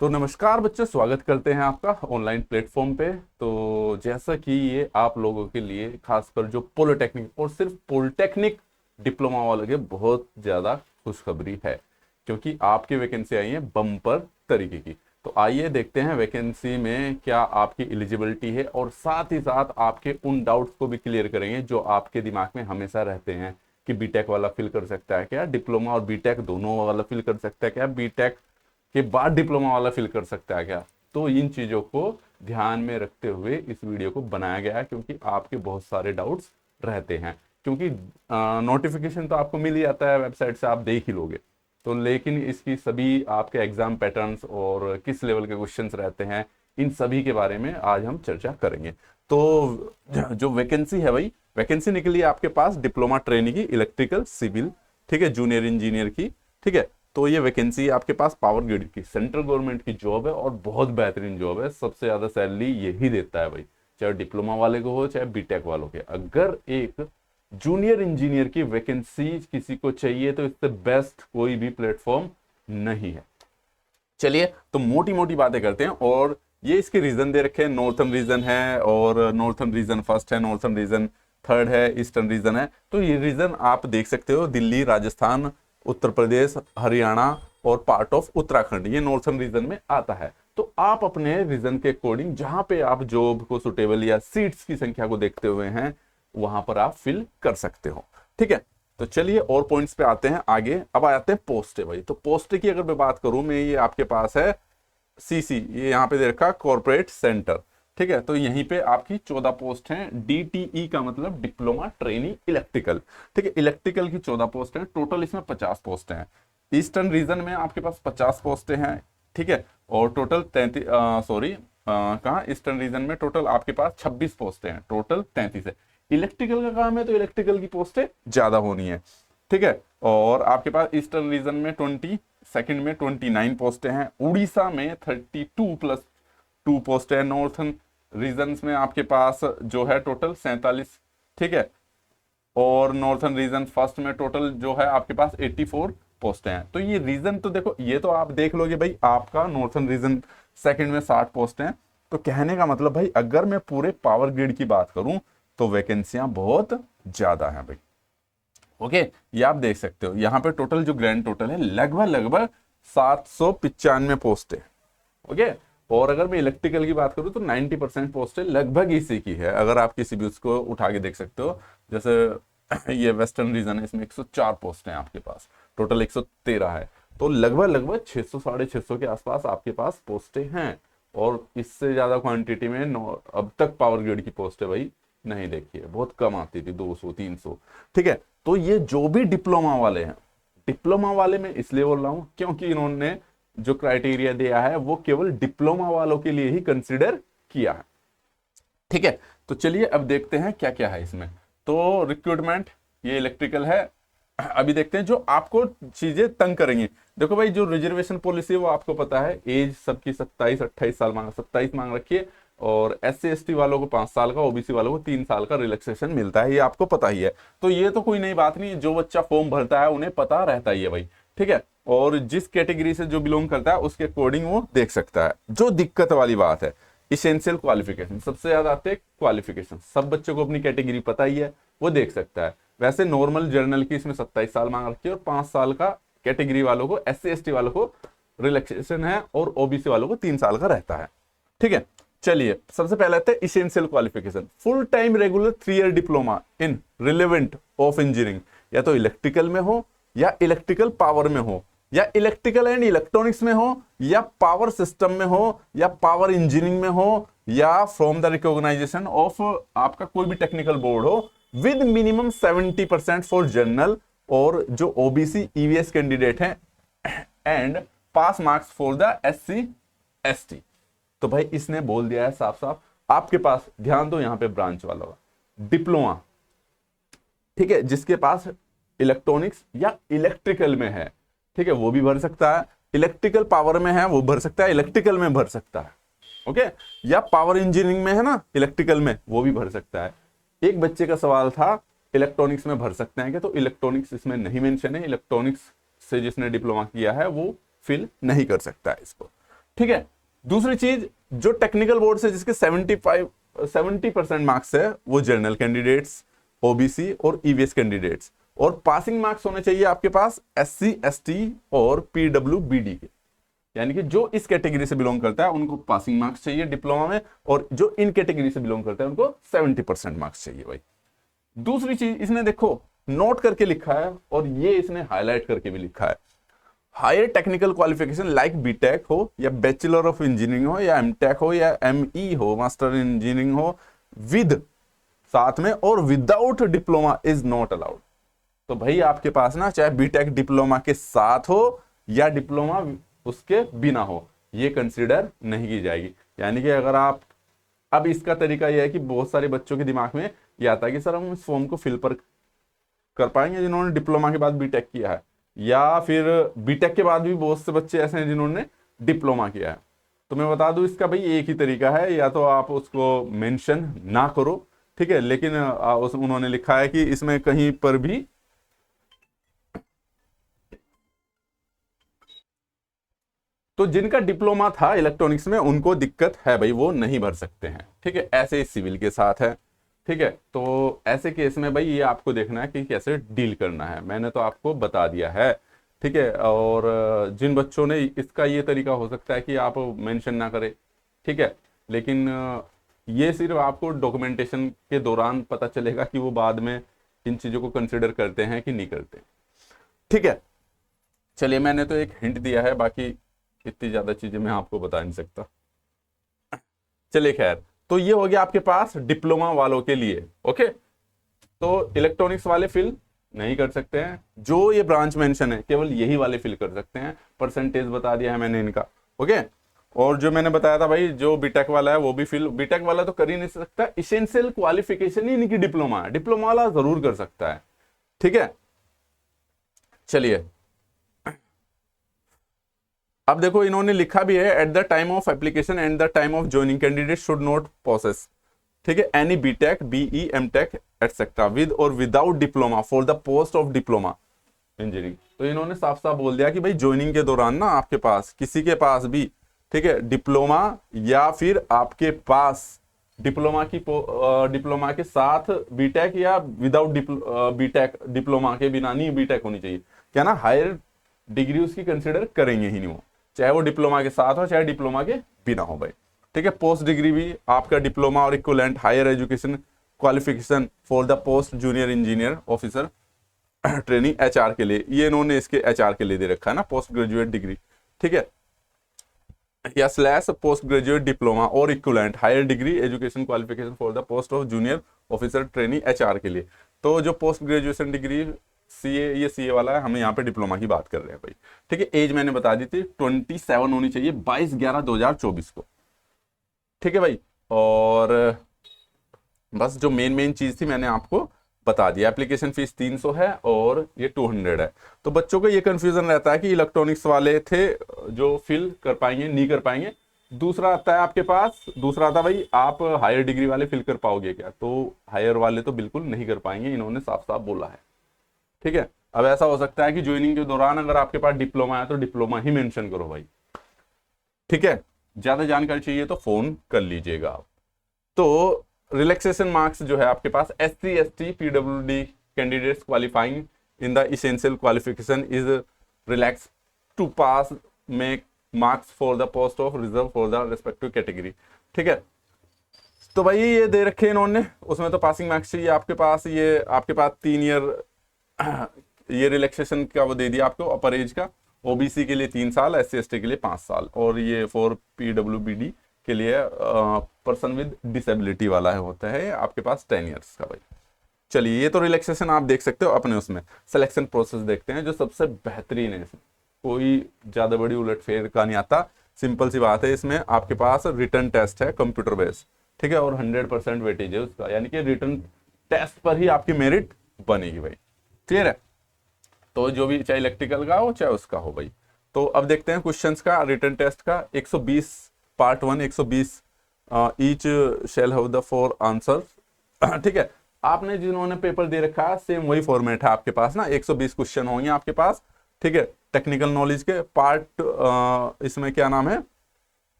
तो नमस्कार बच्चों, स्वागत करते हैं आपका ऑनलाइन प्लेटफॉर्म पे। तो जैसा कि ये आप लोगों के लिए खासकर जो पॉलिटेक्निक और सिर्फ पॉलिटेक्निक डिप्लोमा वालों के बहुत ज़्यादा खुशखबरी है, क्योंकि आपकी वैकेंसी आई है बम्पर तरीके की। तो आइए देखते हैं वैकेंसी में क्या आपकी एलिजिबिलिटी है, और साथ ही साथ आपके उन डाउट्स को भी क्लियर करेंगे जो आपके दिमाग में हमेशा रहते हैं कि बीटेक वाला फिल कर सकता है क्या, डिप्लोमा और बीटेक दोनों वाला फिल कर सकता है क्या, बीटेक के बाद डिप्लोमा वाला फिल कर सकता है क्या। तो इन चीज़ों को ध्यान में रखते हुए इस वीडियो को बनाया गया है, क्योंकि आपके बहुत सारे डाउट्स रहते हैं। क्योंकि नोटिफिकेशन तो आपको मिल ही जाता है वेबसाइट से, आप देख ही लोगे। तो लेकिन इसकी सभी आपके एग्जाम पैटर्न्स और किस लेवल के क्वेश्चंस रहते हैं, इन सभी के बारे में आज हम चर्चा करेंगे। तो जो वैकेंसी है भाई, वैकेंसी निकली है आपके पास डिप्लोमा ट्रेनी की, इलेक्ट्रिकल सिविल, ठीक है, जूनियर इंजीनियर की, ठीक है। तो ये वैकेंसी आपके पास पावर ग्रिड की, सेंट्रल गवर्नमेंट की जॉब है और बहुत बेहतरीन जॉब है। सबसे ज्यादा सैलरी यही देता है भाई, चाहे डिप्लोमा वाले को हो चाहे बीटेक वालों के। अगर एक जूनियर इंजीनियर की वैकेंसी किसी को चाहिए तो इससे बेस्ट कोई भी प्लेटफॉर्म नहीं है। चलिए तो मोटी मोटी बातें करते हैं, और ये इसके रीजन दे रखे हैं। नॉर्थर्न रीजन है, और नॉर्थर्न रीजन फर्स्ट है, नॉर्थर्न रीजन थर्ड है, ईस्टर्न रीजन है। तो ये रीजन आप देख सकते हो, दिल्ली, राजस्थान, उत्तर प्रदेश, हरियाणा और पार्ट ऑफ उत्तराखंड, ये नॉर्थर्न रीजन में आता है। तो आप अपने रीजन के अकॉर्डिंग जहां पे आप जॉब को सुटेबल या सीट्स की संख्या को देखते हुए हैं, वहां पर आप फिल कर सकते हो, ठीक है। तो चलिए और पॉइंट्स पे आते हैं आगे। अब आते हैं पोस्ट है भाई। तो पोस्ट की अगर मैं बात करूं, मैं ये आपके पास है सीसी, ये यहाँ पे दे रखा कॉर्पोरेट सेंटर, ठीक है। तो यहीं पे आपकी 14 पोस्ट हैं। डीटीई का मतलब डिप्लोमा ट्रेनी इलेक्ट्रिकल, ठीक है। इलेक्ट्रिकल की 14 पोस्ट हैं, टोटल इसमें 50 पोस्ट हैं। ईस्टर्न रीजन में आपके पास 50 पोस्टें हैं, ठीक है। और टोटल 33, सॉरी कहाँ, ईस्टर्न रीजन में टोटल आपके पास 26 पोस्टें हैं, टोटल 33 है। इलेक्ट्रिकल का काम है तो इलेक्ट्रिकल की पोस्टें ज्यादा होनी है, ठीक है। और आपके पास ईस्टर्न रीजन में 20, सेकंड में 29 पोस्टें हैं। उड़ीसा में 32 प्लस 2 पोस्ट है। नॉर्थर्न रीजन्स में आपके पास जो है टोटल 47, ठीक है। और नॉर्थर्न रीजन फर्स्ट में टोटल जो है आपके पास 84 पोस्ट हैं। तो ये रीजन तो देखो, ये तो आप देख लोगे भाई, आपका नॉर्थर्न रीजन सेकंड में 60 पोस्ट हैं। तो कहने का मतलब भाई, अगर मैं पूरे पावर ग्रिड की बात करूं तो वैकेंसियां बहुत ज्यादा हैं भाई, ओके। ये आप देख सकते हो, यहाँ पे टोटल जो ग्रैंड टोटल है लगभग 795 पोस्ट है, ओके। और अगर मैं इलेक्ट्रिकल की बात करूं तो 90% पोस्टें लगभग इसी की है। अगर आप किसी भी उसको उठा के देख सकते हो, जैसे ये वेस्टर्न रीजन है, इसमें 104 पोस्ट हैं आपके पास, टोटल 113 है। तो लगभग 600 साढ़े 600 के आसपास आपके पास पोस्टें हैं। और इससे ज्यादा क्वांटिटी में अब तक पावर ग्रिड की पोस्ट है भाई नहीं देखी है, बहुत कम आती थी, 200 300, ठीक है। तो ये जो भी डिप्लोमा वाले हैं, डिप्लोमा वाले मैं इसलिए बोल रहा हूं क्योंकि इन्होंने जो क्राइटेरिया दिया है वो केवल डिप्लोमा वालों के लिए ही कंसीडर किया है, ठीक है। तो चलिए अब देखते हैं क्या क्या है इसमें। तो रिक्रूटमेंट ये इलेक्ट्रिकल है। अभी देखते हैं जो आपको चीजें तंग करेंगी। देखो भाई, जो रिजर्वेशन पॉलिसी है वो आपको पता है, एज सबकी 27-28 साल मांग, 27 मांग रखी है। और SC ST वालों को 5 साल का, OBC वालों को 3 साल का रिलैक्सेशन मिलता है, ये आपको पता ही है। तो ये तो कोई नई बात नहीं, जो बच्चा फॉर्म भरता है उन्हें पता रहता ही है भाई, ठीक है। और जिस कैटेगरी से जो बिलोंग करता है उसके अकॉर्डिंग वो देख सकता है। जो दिक्कत वाली बात है, इसेंशियल क्वालिफिकेशन सबसे ज्यादा आते हैं। क्वालिफिकेशन सब बच्चों को अपनी कैटेगरी पता ही है, वो देख सकता है। वैसे नॉर्मल जर्नल की इसमें 27 साल मांग रखी है, और 5 साल का कैटेगरी वालों को, SC ST वालों को रिलैक्सेशन है, और OBC वालों को 3 साल का रहता है, ठीक है। चलिए सबसे पहले आते हैं essential qualification. Full time regular 3 year diploma in relevant of engineering, या तो इलेक्ट्रिकल में हो, या इलेक्ट्रिकल पावर में हो, या इलेक्ट्रिकल एंड इलेक्ट्रॉनिक्स में हो, या पावर सिस्टम में हो, या पावर इंजीनियरिंग में हो, या फ्रॉम द रिकॉग्नाइजेशन ऑफ आपका कोई भी टेक्निकल बोर्ड हो, विद मिनिमम 70% फॉर जनरल, और जो OBC EVS कैंडिडेट हैं, and pass marks for the SC ST। तो भाई इसने बोल दिया है साफ साफ, आपके पास ध्यान दो, यहां पे ब्रांच वाला होगा डिप्लोमा, ठीक है, जिसके पास इलेक्ट्रॉनिक्स या इलेक्ट्रिकल में है, ठीक है, वो भी भर सकता है। इलेक्ट्रिकल पावर में है वो भर सकता है, इलेक्ट्रिकल में भर सकता है, ओके। या पावर इंजीनियरिंग में है ना इलेक्ट्रिकल में, वो भी भर सकता है। एक बच्चे का सवाल था इलेक्ट्रॉनिक्स में भर सकते हैं क्या, तो इलेक्ट्रॉनिक्स इसमें नहीं मेंशन है। इलेक्ट्रॉनिक्स से जिसने डिप्लोमा किया है वो फिल नहीं कर सकता है इसको, ठीक है। दूसरी चीज, जो टेक्निकल बोर्ड से जिसके 70% मार्क्स है वो जनरल कैंडिडेट्स, ओबीसी और ईवीएस कैंडिडेट्स, और पासिंग मार्क्स होने चाहिए आपके पास एससी एसटी और पीडब्ल्यूबीडी के, यानी कि जो इस कैटेगरी से बिलोंग करता है उनको पासिंग मार्क्स चाहिए डिप्लोमा में, और जो इन कैटेगरी से बिलोंग करता है उनको 70% मार्क्स चाहिए भाई। दूसरी चीज इसने देखो नोट करके लिखा है, और ये इसने हाईलाइट करके भी लिखा है, higher technical qualification like BTech हो या बैचलर ऑफ इंजीनियरिंग हो या एमटेक हो या एमई हो, मास्टर इन इंजीनियरिंग हो, विद साथ में और without diploma is not allowed. तो भाई आपके पास ना चाहे बीटेक डिप्लोमा के साथ हो या डिप्लोमा उसके बिना हो, ये कंसीडर नहीं की जाएगी। यानी कि अगर आप, अब इसका तरीका यह है कि बहुत सारे बच्चों के दिमाग में ये आता है कि सर हम इस फॉर्म को फिल कर पाएंगे जिन्होंने डिप्लोमा के बाद बीटेक किया है, या फिर बीटेक के बाद भी बहुत से बच्चे ऐसे हैं जिन्होंने डिप्लोमा किया है। तो मैं बता दूं इसका भाई एक ही तरीका है, या तो आप उसको मेंशन ना करो, ठीक है, लेकिन उन्होंने लिखा है कि इसमें कहीं पर भी तो जिनका डिप्लोमा था इलेक्ट्रॉनिक्स में उनको दिक्कत है भाई, वो नहीं भर सकते हैं, ठीक है। ऐसे ही सिविल के साथ है, ठीक है। तो ऐसे केस में भाई ये आपको देखना है कि कैसे डील करना है, मैंने तो आपको बता दिया है, ठीक है। और जिन बच्चों ने इसका ये तरीका हो सकता है कि आप मेंशन ना करें, ठीक है, लेकिन ये सिर्फ आपको डॉक्यूमेंटेशन के दौरान पता चलेगा कि वो बाद में इन चीज़ों को कंसिडर करते हैं कि नहीं करते, ठीक है। चलिए मैंने तो एक हिंट दिया है, बाकी इतनी ज़्यादा चीज़ें मैं आपको बता नहीं सकता। चलिए खैर, तो ये हो गया आपके पास डिप्लोमा वालों के लिए, ओके। तो इलेक्ट्रॉनिक्स वाले फिल नहीं कर सकते हैं, जो ये ब्रांच मेंशन है केवल यही वाले फिल कर सकते हैं, परसेंटेज बता दिया है मैंने इनका, ओके। और जो मैंने बताया था भाई जो बीटेक वाला है वो भी फिल, बीटेक वाला तो कर ही नहीं सकता, इसेंशियल क्वालिफिकेशन ही इनकी डिप्लोमा है, डिप्लोमा वाला जरूर कर सकता है, ठीक है। चलिए अब देखो इन्होंने लिखा भी है, at the time of application and the time of joining candidate should not possess, ठीक है, any BTech BE MTech etcetera with और without diploma for the post of diploma engineering. तो इन्होंने साफ साफ बोल दिया कि भाई ज्वाइनिंग के दौरान ना आपके पास किसी के पास भी, ठीक है, डिप्लोमा या फिर आपके पास डिप्लोमा के साथ बीटेक या विदाउट बीटेक, डिप्लोमा के बिना नहीं बीटेक होनी चाहिए, क्या ना हायर डिग्री उसकी कंसिडर करेंगे ही नहीं वो, चाहे वो डिप्लोमा के साथ हो चाहे डिप्लोमा के बिना हो भाई, ठीक है। पोस्ट डिग्री भी आपका डिप्लोमा और equivalent higher education qualification for the post junior engineer officer training HR के लिए, ये इन्होंने इसके एचआर के लिए दे रखा है ना, पोस्ट ग्रेजुएट डिग्री, ठीक है, या स्लैश पोस्ट ग्रेजुएट डिप्लोमा और equivalent higher degree education qualification for the post of junior officer training HR के लिए। तो जो पोस्ट ग्रेजुएशन डिग्री सीए, ये सीए वाला है, हम यहाँ पे डिप्लोमा की बात कर रहे हैं भाई, ठीक है। एज मैंने बता दी थी 27 होनी चाहिए 22/11/2024 को, ठीक है भाई। और बस जो मेन चीज थी मैंने आपको बता दिया। एप्लीकेशन फीस 300 है और ये 200 है। तो बच्चों को ये कंफ्यूजन रहता है कि इलेक्ट्रॉनिक्स वाले थे जो फिल कर पाएंगे नहीं कर पाएंगे। दूसरा आता है आपके पास, दूसरा आता भाई आप हायर डिग्री वाले फिल कर पाओगे क्या, तो हायर वाले तो बिल्कुल नहीं कर पाएंगे, इन्होंने साफ साफ बोला है, ठीक है। अब ऐसा हो सकता है कि ज्वाइनिंग के दौरान अगर आपके पास डिप्लोमा है तो डिप्लोमा ही मेंशन करो भाई, ठीक है। ज्यादा जानकारी चाहिए तो फोन कर लीजिएगा आप। तो रिलैक्सेशन मार्क्स जो है आपके पास SC ST PWD candidates qualifying in the essential qualification is relax to pass make marks for the post of reserve for the respective category, ठीक है। तो भाई ये दे रखे इन्होंने, उसमें तो पासिंग मार्क्स चाहिए आपके पास, ये आपके पास 3 ईयर ये रिलैक्सेशन का वो दे दिया आपको अपर एज का, ओबीसी के लिए 3 साल, SC ST के लिए 5 साल, और ये फॉर PWBD के लिए पर्सन विद डिसेबिलिटी वाला है होता है आपके पास 10 ईयर्स का भाई। चलिए ये तो रिलैक्सेशन आप देख सकते हो अपने उसमें। सिलेक्शन प्रोसेस देखते हैं जो सबसे बेहतरीन है, इसमें कोई ज़्यादा बड़ी उलटफेर का नहीं आता, सिंपल सी बात है। इसमें आपके पास रिटर्न टेस्ट है कंप्यूटर बेस्ड, ठीक है, और 100% वेटेज है उसका, यानी कि रिटर्न टेस्ट पर ही आपकी मेरिट बनेगी भाई, क्लियर है। तो जो भी चाहे इलेक्ट्रिकल का हो चाहे उसका हो भाई। तो अब देखते हैं क्वेश्चंस का रिटर्न टेस्ट का। 120 part 1 120 each shall have the 4 answer, ठीक है। आपने जिन्होंने पेपर दे रखा है सेम वही फॉर्मेट है आपके पास ना, 120 क्वेश्चन होंगे आपके पास, ठीक है। टेक्निकल नॉलेज के पार्ट इसमें क्या नाम है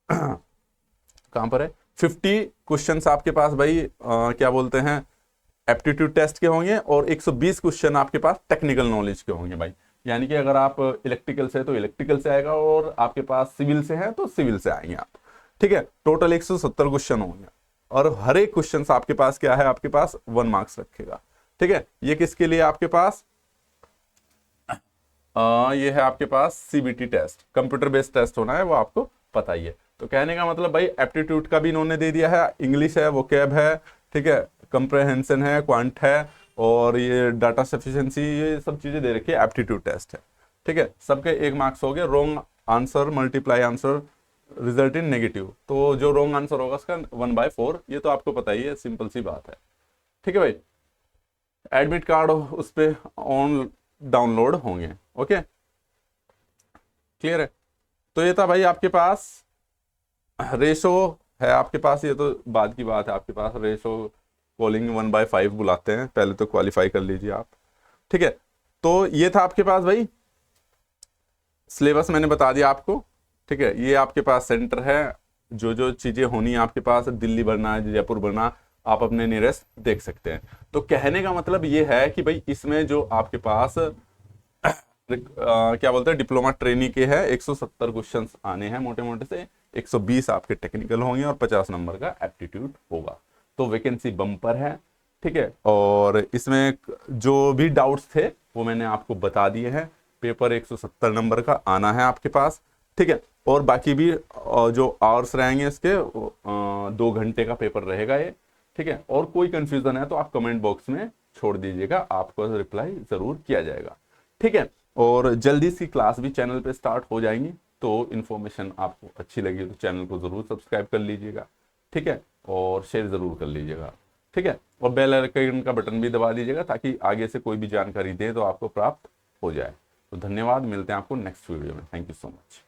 कहां पर है, 50 क्वेश्चंस आपके पास भाई क्या बोलते हैं एप्टीट्यूड टेस्ट के होंगे, और 120 क्वेश्चन आपके पास टेक्निकल नॉलेज के होंगे भाई। यानी कि अगर आप इलेक्ट्रिकल से तो इलेक्ट्रिकल से आएगा, और आपके पास सिविल से है तो सिविल से आएंगे आप। ठीक है, टोटल 170 क्वेश्चन होंगे, और हर एक क्वेश्चन आपके पास क्या है, आपके पास 1 मार्क्स रखेगा। ठीक है, ये किसके लिए आपके पास ये है आपके पास CBT test, computer based test होना है, वो आपको पता ही है। तो कहने का मतलब भाई एप्टीट्यूड का भी इन्होंने दे दिया है, इंग्लिश है, वोकैब है, ठीक है, कंप्रहेंशन है, क्वांट है, और ये डाटा सफिशिएंसी, ये सब चीजें दे रखी है, एप्टीट्यूड टेस्ट है। ठीक है, सबके 1 मार्क्स हो गए। Wrong answer multiply answer result in negative, तो जो रॉन्ग आंसर होगा उसका 1/4, ये तो आपको पता ही है, सिंपल सी बात है। ठीक है भाई, एडमिट कार्ड उस पर ऑन डाउनलोड होंगे। ओके, क्लियर है। तो ये था भाई आपके पास रेशो है, आपके पास ये तो बाद की बात है, आपके पास रेशो कॉलिंग 1/5 बुलाते हैं, पहले तो क्वालिफाई कर लीजिए आप। ठीक है, तो ये था आपके पास भाई सिलेबस, मैंने बता दिया आपको। ठीक है, ये आपके पास सेंटर है, जो जो चीजें होनी है आपके पास, दिल्ली भरना है, जयपुर भरना, आप अपने नियरेस्ट देख सकते हैं। तो कहने का मतलब ये है कि भाई इसमें जो आपके पास क्या बोलते हैं डिप्लोमा ट्रेनी के है 170 क्वेश्चंस आने हैं मोटे मोटे से, 120 आपके टेक्निकल होंगे, और 50 नंबर का एप्टीट्यूड होगा। तो वैकेंसी बम्पर है। ठीक है, और इसमें जो भी डाउट्स थे वो मैंने आपको बता दिए हैं। पेपर 170 नंबर का आना है आपके पास। ठीक है, और बाकी भी जो आवर्स रहेंगे इसके 2 घंटे का पेपर रहेगा ये। ठीक है, और कोई कंफ्यूजन है तो आप कमेंट बॉक्स में छोड़ दीजिएगा, आपको रिप्लाई जरूर किया जाएगा। ठीक है, और जल्दी सी क्लास भी चैनल पे स्टार्ट हो जाएंगी, तो इन्फॉर्मेशन आपको अच्छी लगी तो चैनल को जरूर सब्सक्राइब कर लीजिएगा। ठीक है, और शेयर जरूर कर लीजिएगा। ठीक है, और बेल आइकन का बटन भी दबा दीजिएगा, ताकि आगे से कोई भी जानकारी दे तो आपको प्राप्त हो जाए। तो धन्यवाद, मिलते हैं आपको नेक्स्ट वीडियो में। Thank you so much.